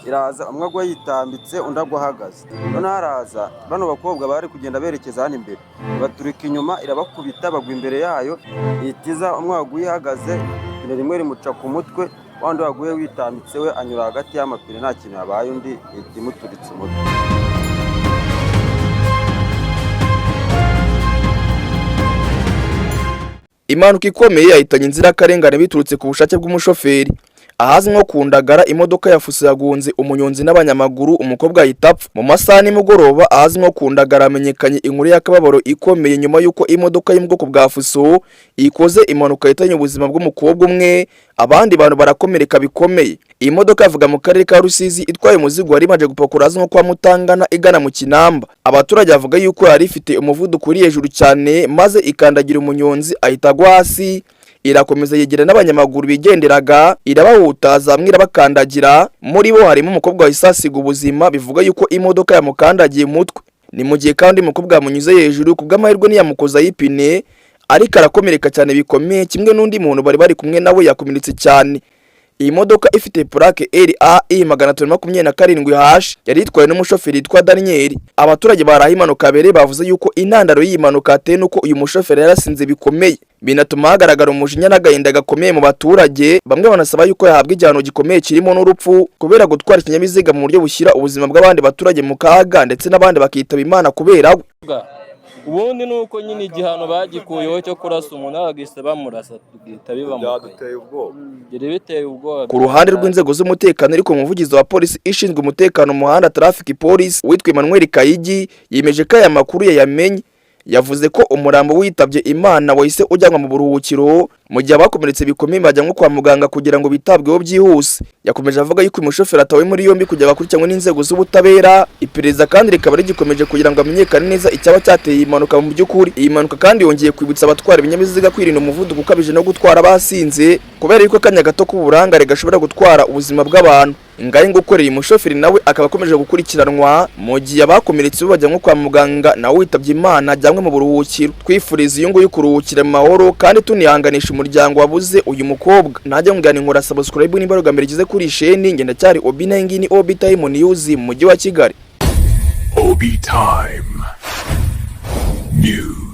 iraza umwe agwa yitambitse undi agwa ahagaze. None haraza bano bakobwa bari kugenda berekeza hano imbere, baturika inyuma irabakubita bagwa imbere yayo, itiza umwe waguye ihagaze, ipine rimwe rimuca ku mutwe, wandi waguye witambitse we anyura hagati y'amapine nta kintu yabaye, undi imuturitse umutwe. Impanuka ikomeye yahitanye inzirakarengane biturutse ku bushake bw'umushoferi. Ahazwi nko ku Ndagara, imodoka ya fuso yagunze umunyonzi n'abanyamaguru, umukobwa ahita apfa. Mu masaha nimugoroba ahazwi nko ku Ndagara hamenyekanye inkuru y'akababaro ikomeye nyuma y'uko imodoka yo mu bwoko bwa fuso ikoze impanuka yahitanye ubuzima bw'umukobwa umwe, abandi bantu barakomereka bikomeye. Iyi modoka yavuga mu karere ka Rusizi itwaye umuzigo wari imaze gupakura ahazwi nko kwa Mutangana igana mu Kinamba. Abaturage bavuga yuko yari ifite umuvuduko uri hejuru cyane maze ikandagira umunyonzi ahita agwa hasi, irakomeza yegera n'abanyamaguru bigenderaga, irabahutaza hamwe irabakandagira. Muri bo harimo umukobwa wahise asiga ubuzima, bivuga yuko imodoka yamukandagiye umutwe. Ni mu gihe kandi umukobwa yamunyuze hejuru, kubw'amahirwe ntiyamukoza y'ipine, ariko arakomereka cyane bikomeye, kimwe n'undi muntu bari kumwe nawe yakomeretse cyane. Iyi modoka ifite plaque RAI 327H yari itwaye n'umushoferi yitwa Daniel. Abaturage baraha impanuka bere bavuze yuko intandaro y'iyi mpanuka ateye nuko uyu mushoferi yarasinze bikomeye, binatuma hagaragara umujinya n'agahinda gakomeye mu baturage. Bamwe banasaba yuko yahabwa igihano gikomeye kirimo n'urupfu kubera gutwara ikinyabiziga mu buryo bushyira ubuzima bw'abandi baturage mu kaga, ndetse n'abandi bakitaba Imana kubera we. Ubundi nuko nyine igihano bagikuyeho cyo kurasa umuntu agahise bamurasa tugihita bibamuka. Biteye ubwoba. Ku ruhande rw'inzego z'umutekano ariko umuvugizi wa polisi ishinzwe umutekano mu muhanda Traffic Police witwa Emmanuel Kayigi yemeje ko aya makuru yayamenye. Yavuze ko umurambo witabye Imana wahise ujyanwa mu buruhukiro, mu gihe abakomeretse bikomeye bajyanwa kwa muganga kugira ngo bitabweho byihuse. Yakomeje avuga yuko umushoferi atawe muri yombi kugira bakurikiranwe n'inzego z'ubutabera. Iperereza kandi rikaba rigikomeje kugira ngo amenyekane neza icyaba cyateye iyi mpanuka mu by'ukuri. Iyi mpanuka kandi yongeye kwibutsa abatwara ibinyabiziga kwirinda umuvuduko ukabije no gutwara basinze, kubera yuko akanya gato k'uburangare gashobora gutwara ubuzima bw'abantu. Ingahe ngukoreye umushoferi nawe akaba akomeje gukurikiranwa, mu gihe abakomeretse bajyanwa kwa muganga nawe witabye Imana ajyanwe mu buruhukiro. Twifuriza iyo nguyu kuruhukira mu mahoro kandi tunihanganisha umuryango wabuze uyu mukobwa. Najya ngana inkora subscribe nimba rugambere gize kuri sheni. Ngenda cyari Obinengini Obi Time News mu mujyi wa Kigali. Obi Time News.